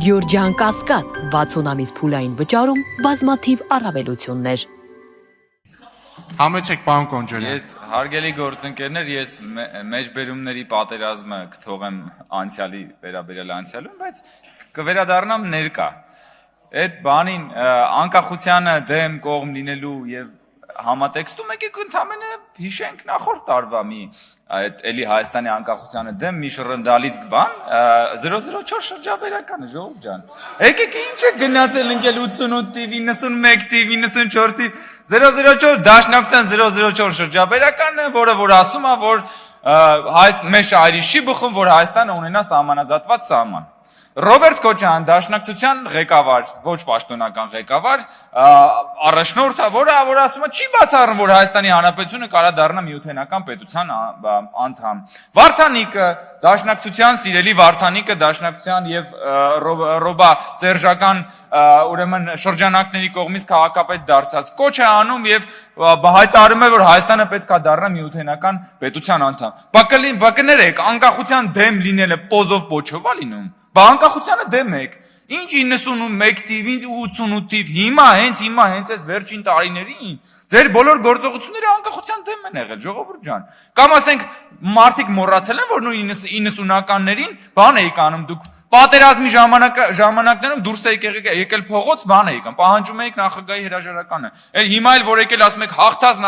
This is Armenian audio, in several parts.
Գյորջյան Կասկադ 60 ամիս փուլային վճարում բազմաթիվ առավելություններ։ Համեցեք պարոն Կոնջարյան։ Ես հարգելի գործընկերներ, ես մեջբերումների պատերազմը կթողեմ անցյալի վերաբերյալ անցյալում, բայց կվերադառնամ ներկա։ Այդ բանին անկախությանը դեմ կողմ լինելու եւ համատեքստում եկեք ընդամենը հիշենք նախորդ տարվա մի այդ էլի Հայաստանի անկախությանը դեմ մի շռնդալից բան 004 շրջաբերականը ժողով ջան։ Եկեք ինչ է գնացել ընկել 88 տիվ 91 տիվ 94 տիվ 004 դաշնակցության 004 շրջաբերականը, որ ասում է, որ մեր շահերի չի բխում, որ Հայաստանը ունենա սահմանազատված սահման։ Ռոբերտ Քոչարյան դաշնակցության ղեկավար, ոչ պաշտոնական ղեկավար, առաջնորդը, որ ասում է չի բացառում, որ Հայաստանի Հանրապետությունը կարա դառնա միութենական պետության անդամ։ Վարդանիկը դաշնակցության, սիրելի Վարդանիկը դաշնակցության եւ Ռոբա Սերժական ուրեմն շրջանակների կողմից քաղաքապետ դարձած կոչ է անում եւ հայտարարում է, որ Հայաստանը պետք է դառնա միութենական պետության անդամ։ Բակներեք, անկախության դեմ լինելը պոզով պոչով է լինում։ Բա անկախությանը դեմ եք։ Ինչ 91 տիվ, ինչ 88 տիվ, հիմա հենց այս վերջին տարիներին ձեր բոլոր գործողությունները անկախության դեմ են եղել, ժողովուրդ ջան։ Կամ ասենք մարդիկ մոռացել են, որ նույն 90-ականներին բան էիք անում դուք պատերազմի ժամանակներում դուրս եք եկել փողոց, բան էիք անում, պահանջում էիք նախագահի հրաժարականը։ Հիմա էլ որ եկել ասում եք հաղթած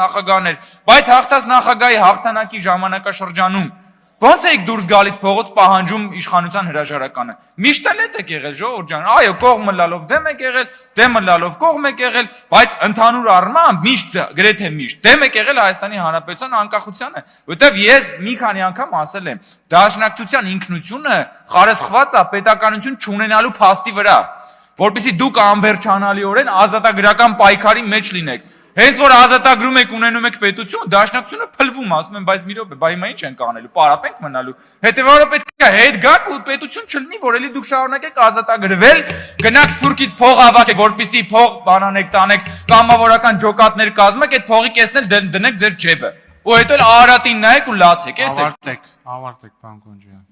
նախագահներ, բայց հաղթած նախագահի հաղթանակի ժամանակաշրջանում ո՞նց եք դուրս գալիս փողոց պահանջում իշխանության հրաժարականը։ Միշտ էլ եք եղել ժողովուրդ ջան, այո, կողմը լալով դեմ եք եղել, դեմը լալով կողմ եք եղել, բայց ընդհանուր առմամբ միշտ, գրեթե միշտ դեմ եք եղել Հայաստանի Հանրապետության անկախությանը, որովհետև ես մի քանի անգամ ասել եմ, դաշնակցության ինքնությունը խարսխված է պետականություն չունենալու փաստի վրա, որպեսզի դուք անվերջանալիորեն ազատագրական պայքարի մեջ լինեք։ Հենց որ ազատագրում եք ունենում եք պետություն, դաշնակցությունը փլվում, ասում են, բայց մի րոպե, բա հիմա ինչ ենք անելու, պարապենք մնալու։ Հետևաբար պետք է հետ գաք ու պետություն չլինի, որ էլի դուք շարունակեք ազատագրվել, գնաք Սփյուռքից փող հավաքեք, որպեսզի փող բանանեք, տանեք, կամավորական ջոկատներ կազմեք, այդ փողի կեսն էլ դնեք ձեր ջեբը։ Ու հետո էլ Արարատին նայեք ու լացեք, էս է։ Ավարտեք, պարոն Կոնջարյան։